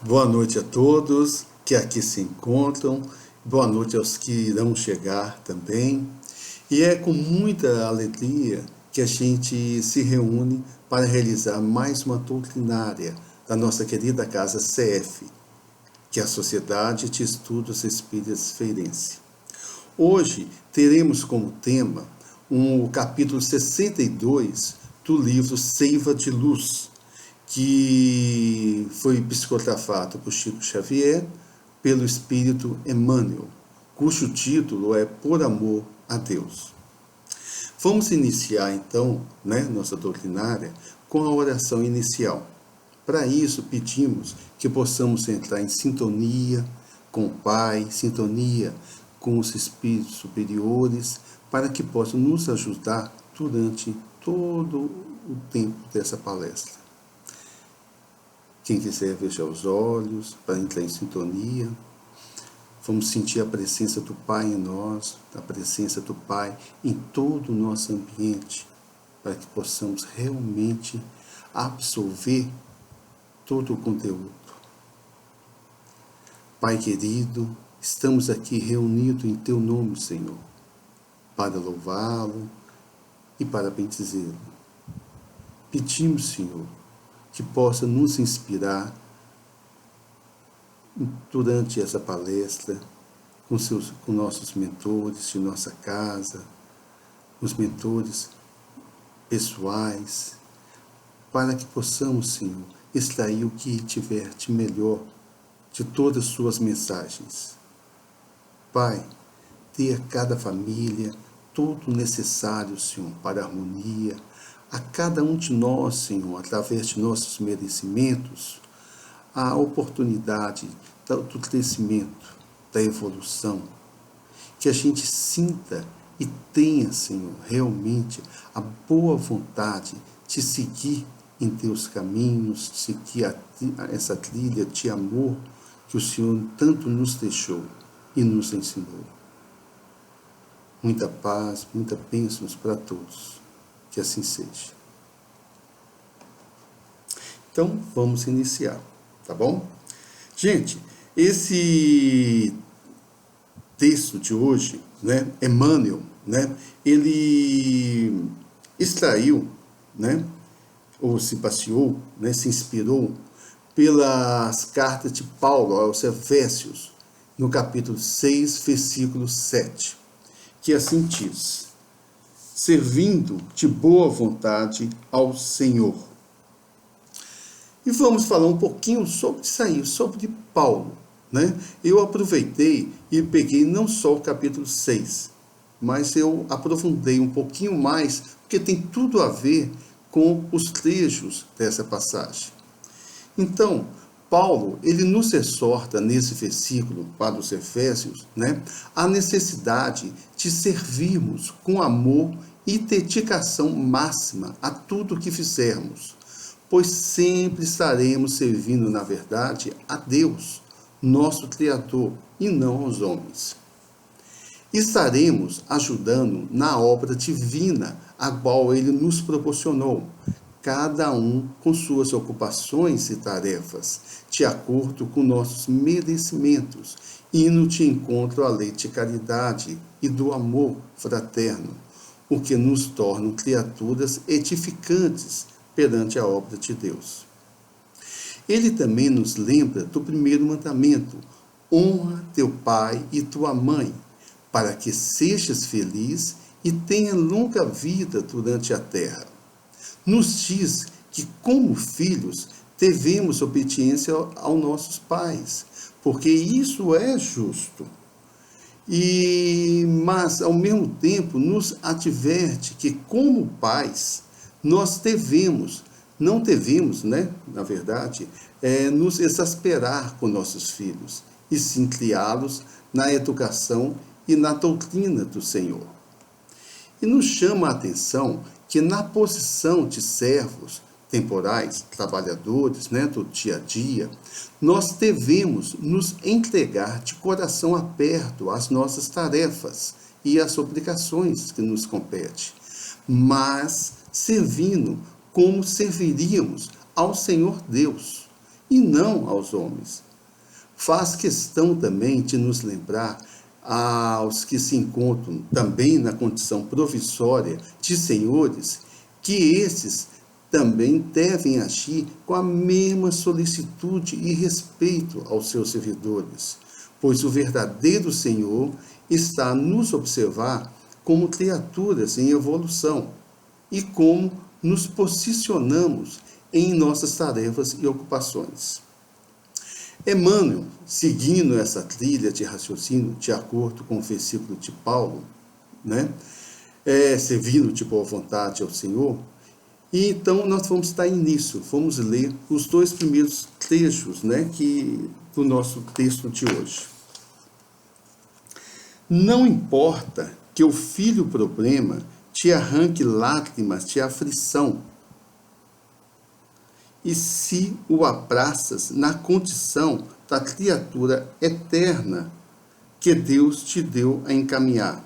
Boa noite a todos que aqui se encontram, boa noite aos que irão chegar também. E é com muita alegria que a gente se reúne para realizar mais uma doutrinária da nossa querida casa CF, que é a Sociedade de Estudos Espíritas Feirense. Hoje teremos como tema o capítulo 62 do livro Seiva de Luz, que foi psicografado por Chico Xavier pelo Espírito Emmanuel, cujo título é Por Amor a Deus. Vamos iniciar então, nossa doutrinária com a oração inicial. Para isso, pedimos que possamos entrar em sintonia com o Pai, sintonia com os espíritos superiores, para que possam nos ajudar durante todo o tempo dessa palestra. Quem quiser fechar os olhos para entrar em sintonia, vamos sentir a presença do Pai em nós, a presença do Pai em todo o nosso ambiente, para que possamos realmente absorver todo o conteúdo. Pai querido, estamos aqui reunidos em Teu nome, Senhor, para louvá-lo e para bendizê-lo. Pedimos, Senhor, que possa nos inspirar durante essa palestra com nossos mentores de nossa casa, os mentores pessoais, para que possamos, Senhor, extrair o que tiver de melhor de todas as suas mensagens. Pai, dê a cada família todo o necessário, Senhor, para a harmonia, a cada um de nós, Senhor, através de nossos merecimentos, a oportunidade do crescimento, da evolução, que a gente sinta e tenha, Senhor, realmente a boa vontade de seguir em Teus caminhos, de seguir essa trilha de amor que o Senhor tanto nos deixou e nos ensinou. Muita paz, muita bênçãos para todos. Que assim seja. Então, vamos iniciar, tá bom? Gente, esse texto de hoje, Emmanuel, ele extraiu, ou se passeou, se inspirou pelas cartas de Paulo aos Efésios, no capítulo 6, versículo 7, que assim diz: servindo de boa vontade ao Senhor. E vamos falar um pouquinho sobre isso aí, sobre Paulo. Eu aproveitei e peguei não só o capítulo 6, mas eu aprofundei um pouquinho mais, porque tem tudo a ver com os trechos dessa passagem. Então, Paulo, ele nos exorta nesse versículo para os Efésios, a necessidade de servirmos com amor e dedicação máxima a tudo o que fizermos, pois sempre estaremos servindo, na verdade, a Deus, nosso Criador, e não aos homens. Estaremos ajudando na obra divina a qual Ele nos proporcionou, cada um com suas ocupações e tarefas, de acordo com nossos merecimentos, indo de encontro à lei de caridade e do amor fraterno, o que nos torna criaturas edificantes perante a obra de Deus. Ele também nos lembra do primeiro mandamento: honra teu pai e tua mãe, para que sejas feliz e tenha longa vida durante a terra. Nos diz que, como filhos, devemos obediência aos nossos pais, porque isso é justo. Mas, ao mesmo tempo, nos adverte que, como pais, nós não devemos, na verdade, nos exasperar com nossos filhos, e sim criá-los na educação e na doutrina do Senhor. E nos chama a atenção que, na posição de servos temporais, trabalhadores, do dia a dia, nós devemos nos entregar de coração aberto às nossas tarefas e às obrigações que nos competem, mas servindo como serviríamos ao Senhor Deus, e não aos homens. Faz questão também de nos lembrar aos que se encontram também na condição provisória de senhores, que esses também devem agir com a mesma solicitude e respeito aos seus servidores, pois o verdadeiro Senhor está a nos observar como criaturas em evolução e como nos posicionamos em nossas tarefas e ocupações. Emmanuel, seguindo essa trilha de raciocínio, de acordo com o versículo de Paulo, servindo de boa vontade ao Senhor, e então nós vamos estar nisso, vamos ler os 2 primeiros trechos do nosso texto de hoje. Não importa que o filho problema te arranque lágrimas de aflição, e se o abraças na condição da criatura eterna que Deus te deu a encaminhar.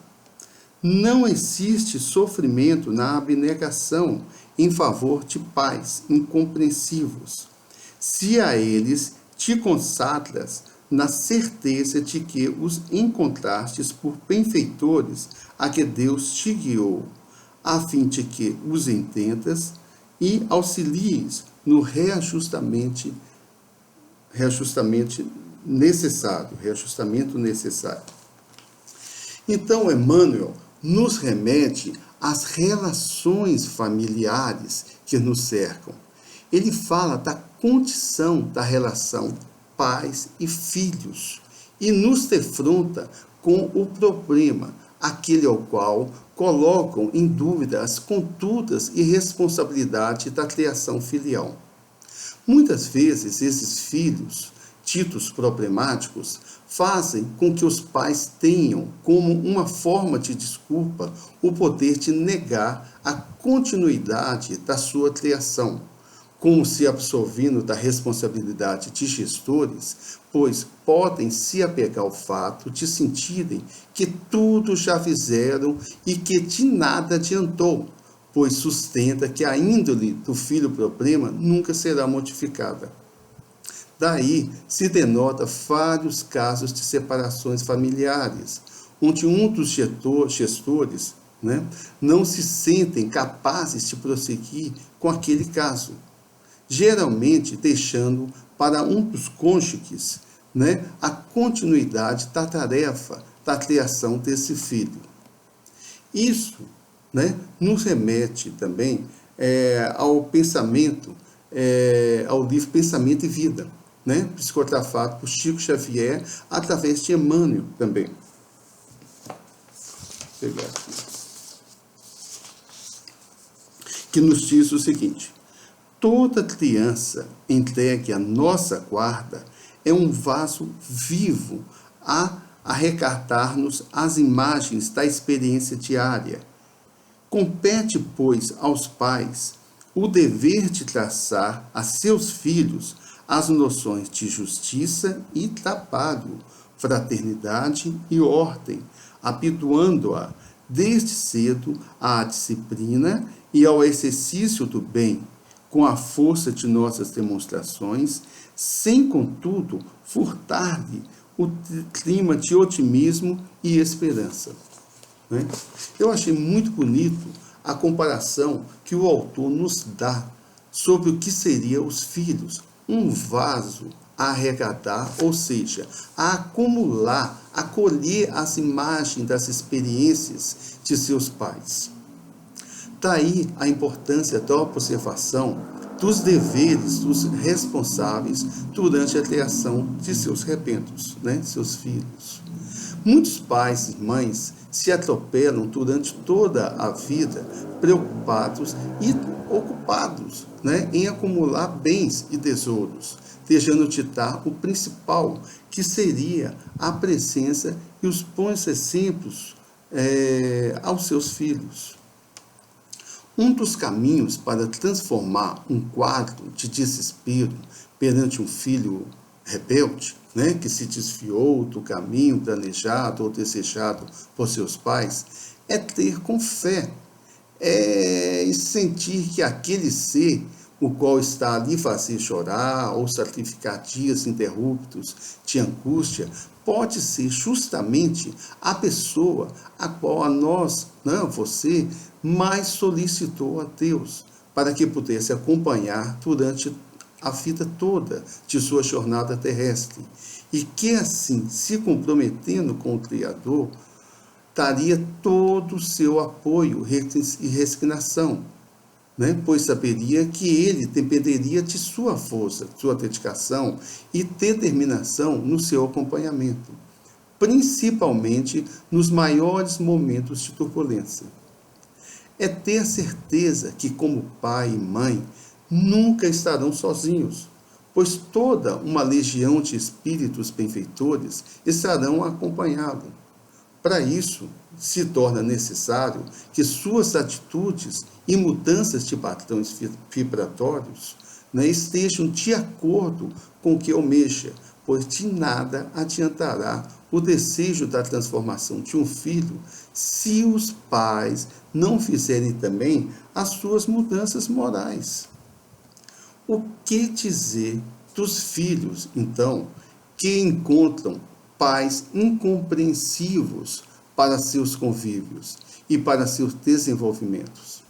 Não existe sofrimento na abnegação em favor de pais incompreensivos, se a eles te consagras na certeza de que os encontrastes por benfeitores a que Deus te guiou, a fim de que os entendas e auxilies no reajustamento necessário. Então, Emmanuel nos remete às relações familiares que nos cercam. Ele fala da condição da relação pais e filhos e nos defronta com o problema, aquele ao qual colocam em dúvida as condutas e responsabilidade da criação filial. Muitas vezes esses filhos, ditos problemáticos, fazem com que os pais tenham como uma forma de desculpa o poder de negar a continuidade da sua criação, como se absolvendo da responsabilidade de gestores, pois podem se apegar ao fato de sentirem que tudo já fizeram e que de nada adiantou, pois sustenta que a índole do filho problema nunca será modificada. Daí se denota vários casos de separações familiares, onde um dos gestores não se sentem capazes de prosseguir com aquele caso, geralmente deixando para um dos cônjuges a continuidade da tarefa da criação desse filho. Isso nos remete também ao pensamento, ao livro Pensamento e Vida, psicografado por Chico Xavier, através de Emmanuel também. Vou pegar aqui. Que nos diz o seguinte: toda criança entregue à nossa guarda é um vaso vivo a arrecadar-nos as imagens da experiência diária. Compete, pois, aos pais o dever de traçar a seus filhos as noções de justiça e trabalho, fraternidade e ordem, habituando-a desde cedo à disciplina e ao exercício do bem, com a força de nossas demonstrações, sem, contudo, furtar-lhe o clima de otimismo e esperança. Eu achei muito bonito a comparação que o autor nos dá sobre o que seriam os filhos, um vaso a arrecadar, ou seja, a acumular, a colher as imagens das experiências de seus pais. Daí a importância da observação dos deveres dos responsáveis durante a criação de seus rebentos, seus filhos. Muitos pais e mães se atropelam durante toda a vida, preocupados e ocupados em acumular bens e tesouros, deixando de dar o principal, que seria a presença e os bons exemplos aos seus filhos. Um dos caminhos para transformar um quadro de desespero perante um filho rebelde, que se desviou do caminho planejado ou desejado por seus pais, é ter com fé, e sentir que aquele ser o qual está ali fazer chorar ou sacrificar dias interruptos de angústia, pode ser justamente a pessoa a qual a nós, você, mais solicitou a Deus, para que pudesse acompanhar durante a vida toda de sua jornada terrestre. E que assim, se comprometendo com o Criador, daria todo o seu apoio e resignação, pois saberia que ele dependeria de sua força, sua dedicação e determinação no seu acompanhamento, principalmente nos maiores momentos de turbulência. É ter certeza que, como pai e mãe, nunca estarão sozinhos, pois toda uma legião de espíritos benfeitores estarão a acompanhá-lo. Para isso, se torna necessário que suas atitudes e mudanças de padrões vibratórios estejam de acordo com o que almeja, pois de nada adiantará o desejo da transformação de um filho se os pais não fizerem também as suas mudanças morais. O que dizer dos filhos, então, que encontram pais incompreensivos para seus convívios e para seus desenvolvimentos?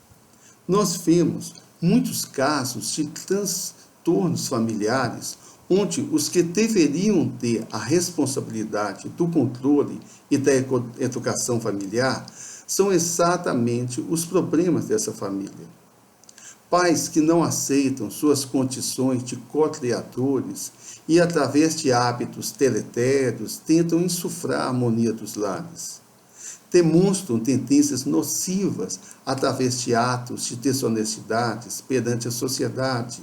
Nós vemos muitos casos de transtornos familiares onde os que deveriam ter a responsabilidade do controle e da educação familiar são exatamente os problemas dessa família. Pais que não aceitam suas condições de co-criadores e, através de hábitos deletérios, tentam insuflar a harmonia dos lares. Demonstram tendências nocivas através de atos de desonestidades perante a sociedade,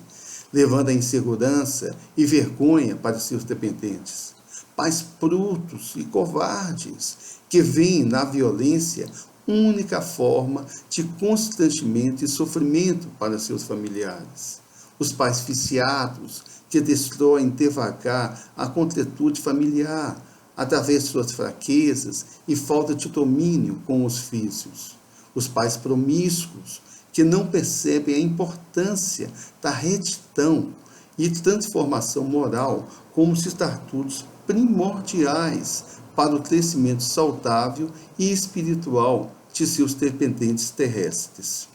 levando a insegurança e vergonha para seus dependentes. Pais brutos e covardes que veem na violência única forma de constrangimento e sofrimento para seus familiares. Os pais viciados que destroem devagar a completude familiar, através de suas fraquezas e falta de domínio com os vícios. Os pais promíscuos que não percebem a importância da retidão e transformação moral como estatutos primordiais para o crescimento saudável e espiritual de seus dependentes terrestres.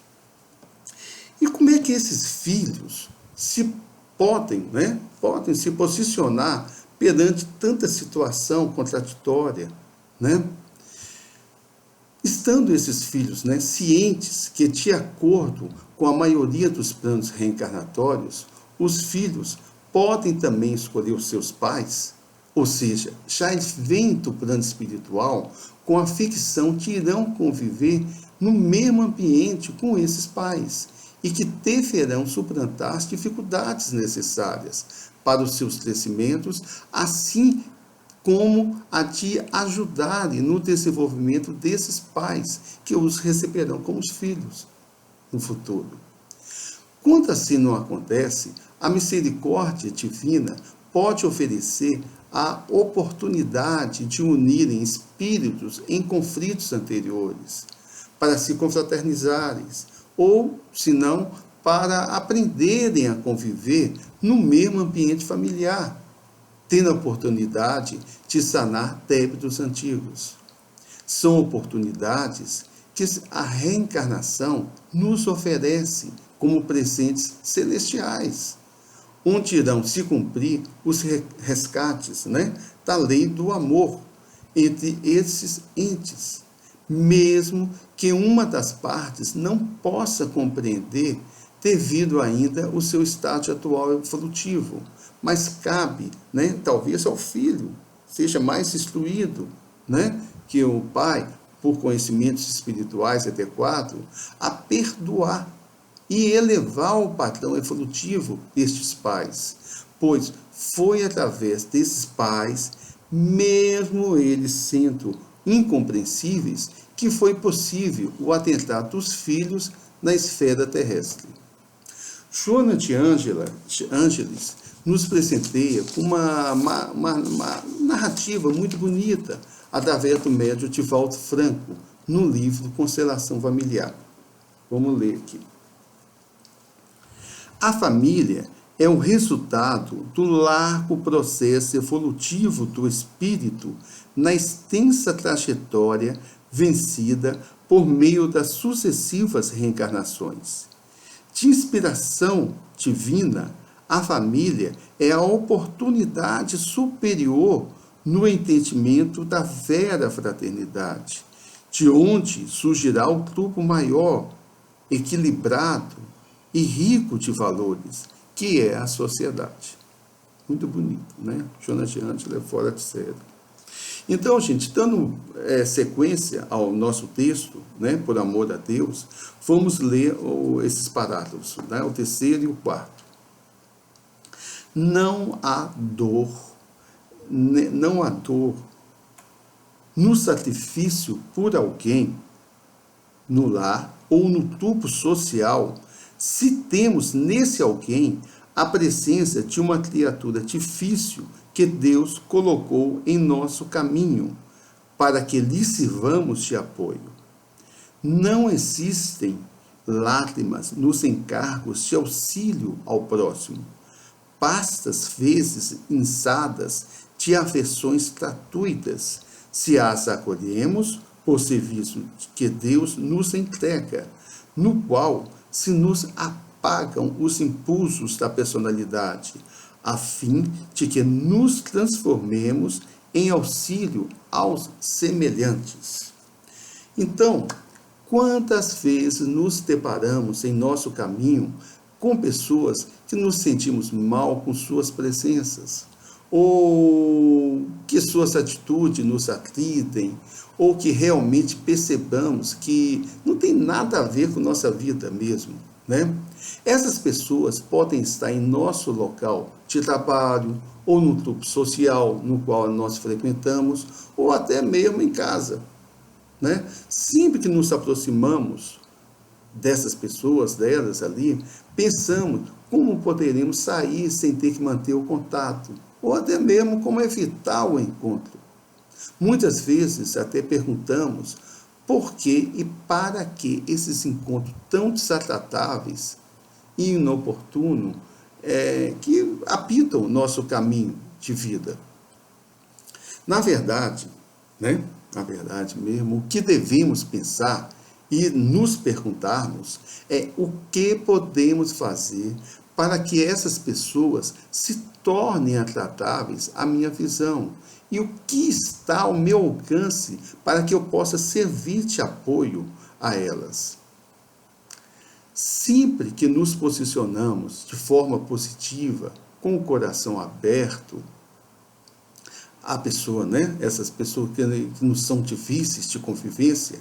E como é que esses filhos podem se posicionar perante tanta situação contraditória, Estando esses filhos cientes que, de acordo com a maioria dos planos reencarnatórios, os filhos podem também escolher os seus pais, ou seja, já vêm do plano espiritual com a ficção que irão conviver no mesmo ambiente com esses pais e que deverão suplantar as dificuldades necessárias para os seus crescimentos, assim como a de ajudarem no desenvolvimento desses pais que os receberão como os filhos no futuro. Quando assim não acontece, a misericórdia divina pode oferecer a oportunidade de unirem espíritos em conflitos anteriores, para se confraternizarem, ou, se não, para aprenderem a conviver no mesmo ambiente familiar, tendo a oportunidade de sanar débitos antigos. São oportunidades que a reencarnação nos oferece como presentes celestiais, onde irão se cumprir os resgates da lei do amor entre esses entes, mesmo que uma das partes não possa compreender devido ainda ao seu estágio atual evolutivo, mas cabe, talvez ao filho, seja mais instruído, que o pai, por conhecimentos espirituais adequados, a perdoar e elevar o padrão evolutivo destes pais, pois foi através desses pais, mesmo eles sendo incompreensíveis, que foi possível o atentado dos filhos na esfera terrestre. Joana de Ângeles nos presenteia com uma narrativa muito bonita, através do médium Divaldo Franco, no livro Constelação Familiar. Vamos ler aqui. A família é o resultado do largo processo evolutivo do espírito na extensa trajetória vencida por meio das sucessivas reencarnações. De inspiração divina, a família é a oportunidade superior no entendimento da vera fraternidade, de onde surgirá o grupo maior, equilibrado e rico de valores, que é a sociedade. Muito bonito, né? Jonas Angelo é fora de série. Então, gente, dando sequência ao nosso texto, né, por amor a Deus, vamos ler esses parágrafos, né, o terceiro e o quarto. Não há dor no sacrifício por alguém, no lar ou no grupo social, se temos nesse alguém a presença de uma criatura difícil que Deus colocou em nosso caminho, para que lhe sirvamos de apoio. Não existem lágrimas nos encargos de auxílio ao próximo, pastas vezes insadas de aversões gratuitas, se as acolhemos por serviço que Deus nos entrega, no qual se nos apagam os impulsos da personalidade, a fim de que nos transformemos em auxílio aos semelhantes. Então, quantas vezes nos deparamos em nosso caminho com pessoas que nos sentimos mal com suas presenças, ou que suas atitudes nos atridem, ou que realmente percebamos que não tem nada a ver com nossa vida mesmo, né? Essas pessoas podem estar em nosso local de trabalho, ou no grupo social no qual nós frequentamos, ou até mesmo em casa, né? Sempre que nos aproximamos dessas pessoas, delas ali, pensamos como poderemos sair sem ter que manter o contato, ou até mesmo como evitar o encontro. Muitas vezes até perguntamos por que e para que esses encontros tão desagradáveis e inoportunos que apitam o nosso caminho de vida. Na verdade mesmo, o que devemos pensar e nos perguntarmos é o que podemos fazer para que essas pessoas se tornem agradáveis à minha visão, e o que está ao meu alcance para que eu possa servir de apoio a elas. Sempre que nos posicionamos de forma positiva, com o coração aberto, a pessoa, né? Essas pessoas que nos são difíceis de convivência,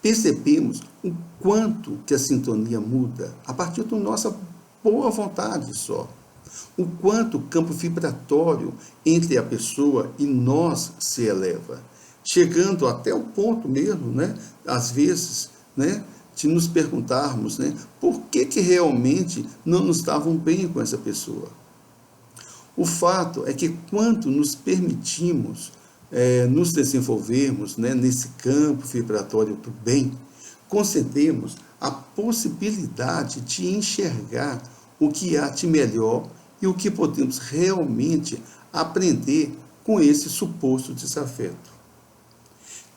percebemos o quanto que a sintonia muda a partir da nossa boa vontade só. O quanto o campo vibratório entre a pessoa e nós se eleva, chegando até o ponto mesmo, né? Às vezes, né? De nos perguntarmos, né? Por que realmente não nos davam bem com essa pessoa. O fato é que quando nos permitimos nos desenvolvermos, né, nesse campo vibratório do bem, concedemos a possibilidade de enxergar o que há de melhor e o que podemos realmente aprender com esse suposto desafeto.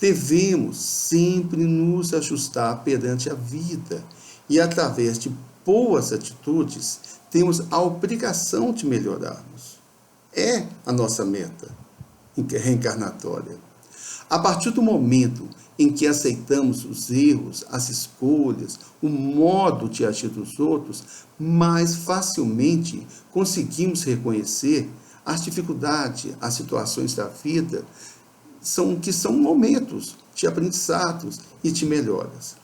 Devemos sempre nos ajustar perante a vida e, através de boas atitudes, temos a obrigação de melhorarmos. É a nossa meta reencarnatória. A partir do momento em que aceitamos os erros, as escolhas, o modo de agir dos outros, mais facilmente conseguimos reconhecer as dificuldades, as situações da vida, que são momentos de aprendizados e de melhoras.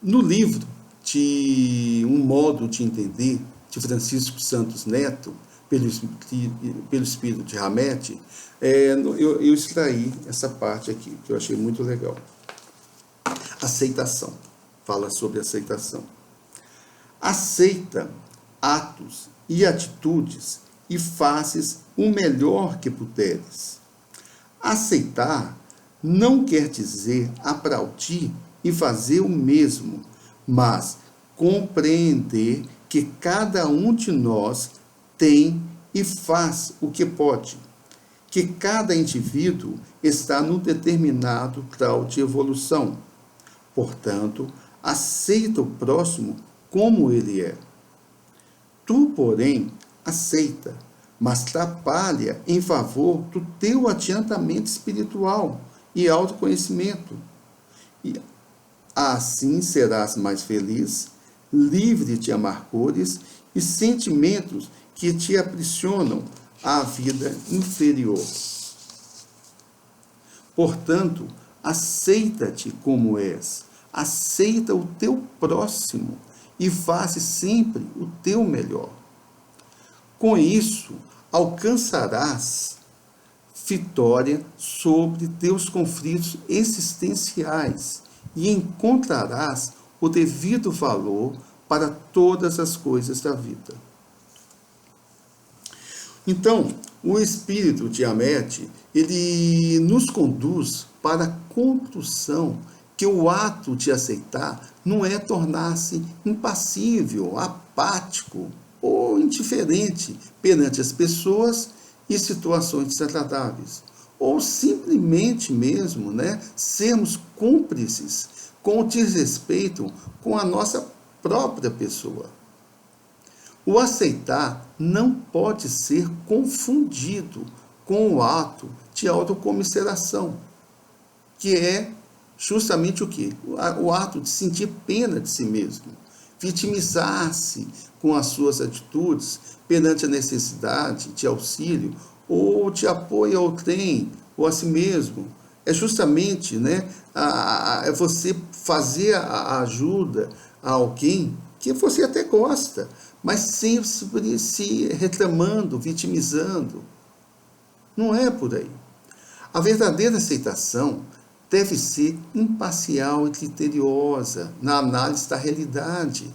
No livro de Um Modo de Entender, de Francisco Santos Neto, pelo Espírito de Hamed, eu extraí essa parte aqui, que eu achei muito legal. Aceitação. Fala sobre aceitação. Aceita atos e atitudes e fazes o melhor que puderes. Aceitar não quer dizer aplaudir e fazer o mesmo, mas compreender que cada um de nós tem e faz o que pode, que cada indivíduo está num determinado grau de evolução. Portanto, aceita o próximo como ele é. Tu, porém, aceita, mas trabalha em favor do teu adiantamento espiritual e autoconhecimento. E assim serás mais feliz, livre de amargores e sentimentos que te aprisionam à vida inferior. Portanto, aceita-te como és, aceita o teu próximo e faze sempre o teu melhor. Com isso, alcançarás vitória sobre teus conflitos existenciais e encontrarás o devido valor para todas as coisas da vida. Então, o espírito de Amete, ele nos conduz para a construção que o ato de aceitar não é tornar-se impassível, apático ou indiferente perante as pessoas e situações desagradáveis, ou simplesmente mesmo, sermos cúmplices com o desrespeito com a nossa própria pessoa. O aceitar não pode ser confundido com o ato de autocomiseração, que é justamente o quê? O ato de sentir pena de si mesmo, vitimizar-se com as suas atitudes perante a necessidade de auxílio ou de apoio ao trem ou a si mesmo. É justamente é você fazer a ajuda a alguém que você até gosta, mas sempre se reclamando, vitimizando. Não é por aí. A verdadeira aceitação deve ser imparcial e criteriosa na análise da realidade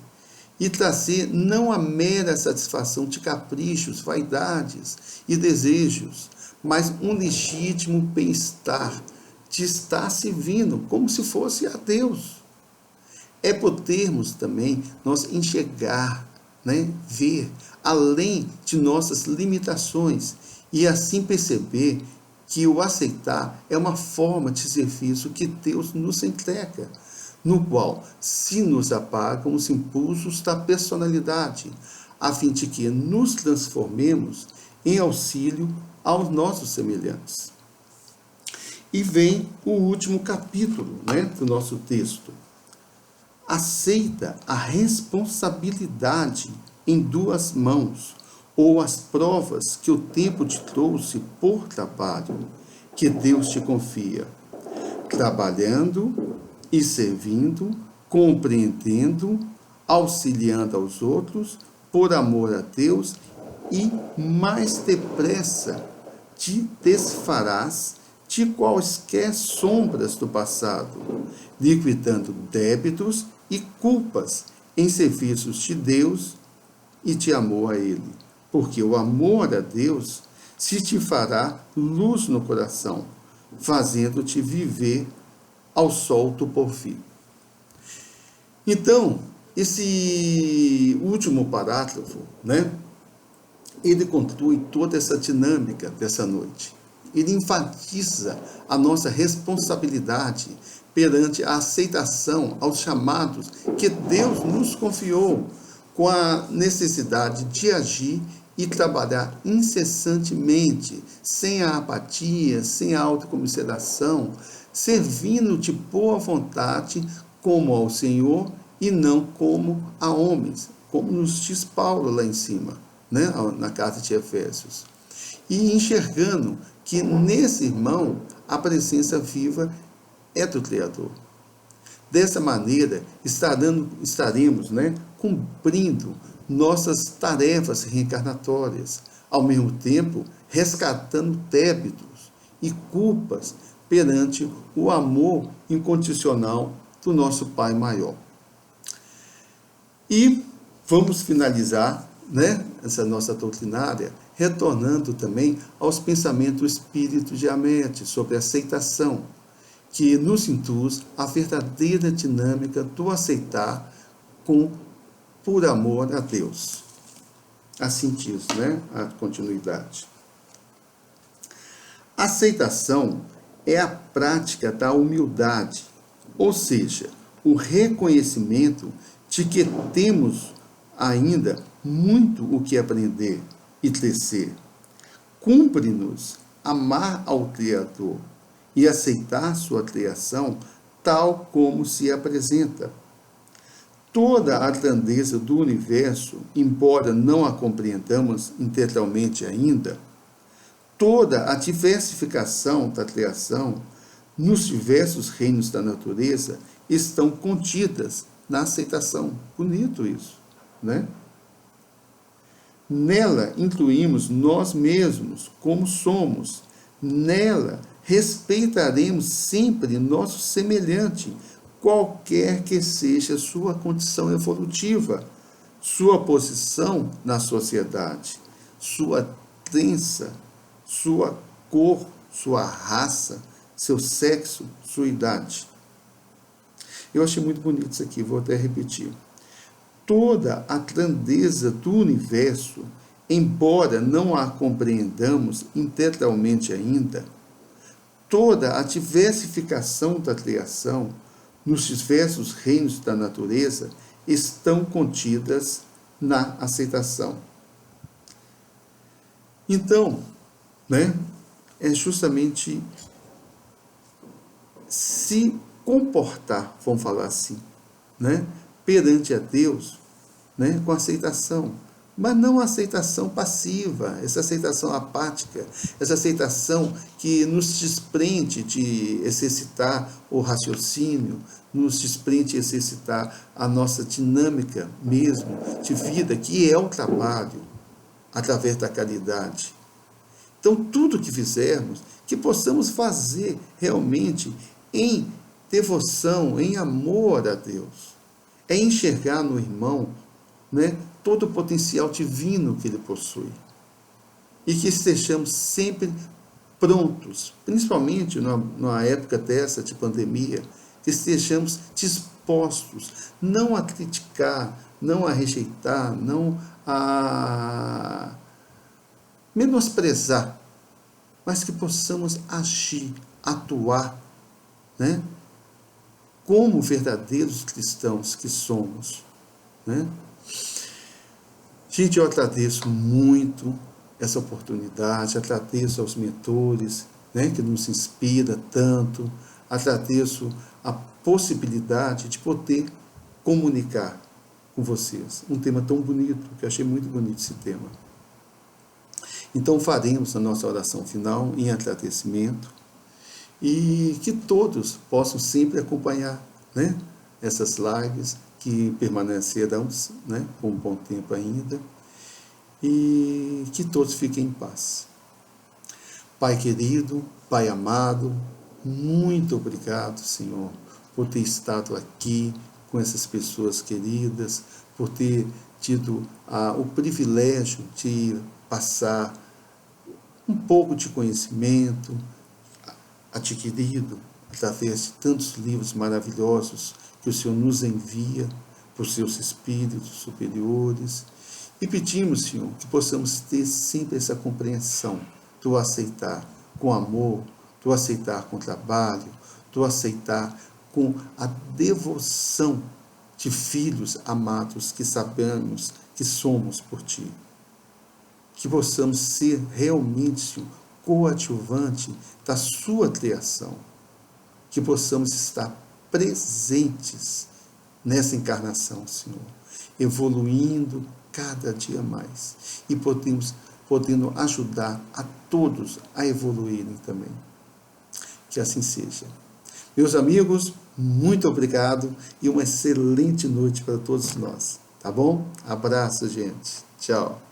e trazer não a mera satisfação de caprichos, vaidades e desejos, mas um legítimo bem-estar de estar servindo como se fosse a Deus. É podermos também nós enxergar, ver além de nossas limitações e assim perceber que o aceitar é uma forma de serviço que Deus nos entrega, no qual se nos apagam os impulsos da personalidade, a fim de que nos transformemos em auxílio aos nossos semelhantes. E vem o último capítulo do nosso texto. Aceita a responsabilidade em duas mãos, ou as provas que o tempo te trouxe por trabalho, que Deus te confia, trabalhando e servindo, compreendendo, auxiliando aos outros, por amor a Deus, e mais depressa te desfarás de quaisquer sombras do passado, liquidando débitos e culpas em serviços de Deus e de amor a Ele. Porque o amor a Deus se te fará luz no coração, fazendo-te viver ao sol do porvir. Então, esse último parágrafo, ele conclui toda essa dinâmica dessa noite. Ele enfatiza a nossa responsabilidade perante a aceitação aos chamados que Deus nos confiou, com a necessidade de agir e trabalhar incessantemente, sem a apatia, sem a autocomiseração, servindo de boa vontade como ao Senhor e não como a homens, como nos diz Paulo lá em cima, na carta de Efésios. E enxergando que nesse irmão a presença viva é do Criador. Dessa maneira, estaremos cumprindo nossas tarefas reencarnatórias, ao mesmo tempo resgatando débitos e culpas perante o amor incondicional do nosso Pai maior. E vamos finalizar essa nossa doutrinária retornando também aos pensamentos do espírito de Amete sobre aceitação, que nos induz a verdadeira dinâmica do aceitar com por amor a Deus. Assim diz, né? A continuidade. Aceitação é a prática da humildade, ou seja, o reconhecimento de que temos ainda muito o que aprender e crescer. Cumpre-nos amar ao Criador e aceitar sua criação tal como se apresenta. Toda a grandeza do universo, embora não a compreendamos integralmente ainda, toda a diversificação da criação nos diversos reinos da natureza estão contidas na aceitação. Bonito isso, né? Nela incluímos nós mesmos como somos. Nela respeitaremos sempre nosso semelhante, qualquer que seja sua condição evolutiva, sua posição na sociedade, sua crença, sua cor, sua raça, seu sexo, sua idade. Eu achei muito bonito isso aqui, vou até repetir. Toda a grandeza do universo, embora não a compreendamos integralmente ainda, toda a diversificação da criação nos diversos reinos da natureza estão contidas na aceitação. Então, né, é justamente se comportar, vamos falar assim, né, perante a Deus, né, com aceitação, mas não a aceitação passiva, essa aceitação apática, essa aceitação que nos desprende de exercitar o raciocínio, nos desprende de exercitar a nossa dinâmica mesmo de vida, que é o trabalho, através da caridade. Então, tudo que fizermos, que possamos fazer realmente em devoção, em amor a Deus. É enxergar no irmão, né, todo o potencial divino que ele possui. E que estejamos sempre prontos, principalmente numa época dessa de pandemia, que estejamos dispostos não a criticar, não a rejeitar, não a menosprezar, mas que possamos agir, atuar, né, como verdadeiros cristãos que somos, né? Gente, eu agradeço muito essa oportunidade, agradeço aos mentores, né, que nos inspira tanto, agradeço a possibilidade de poder comunicar com vocês um tema tão bonito, que eu achei muito bonito esse tema. Então faremos a nossa oração final em agradecimento e que todos possam sempre acompanhar, né, essas lives que permanecerão, né, por um bom tempo ainda, e que todos fiquem em paz. Pai querido, Pai amado, muito obrigado, Senhor, por ter estado aqui com essas pessoas queridas, por ter tido o privilégio de passar um pouco de conhecimento adquirido através de tantos livros maravilhosos que o Senhor nos envia por seus espíritos superiores. E pedimos, Senhor, que possamos ter sempre essa compreensão do aceitar com amor, do aceitar com trabalho, do aceitar com a devoção de filhos amados que sabemos que somos por Ti. Que possamos ser realmente coadjuvante da Sua criação. Que possamos estar presentes nessa encarnação, Senhor, evoluindo cada dia mais e podendo ajudar a todos a evoluírem também. Que assim seja. Meus amigos, muito obrigado e uma excelente noite para todos nós, tá bom? Abraço, gente. Tchau.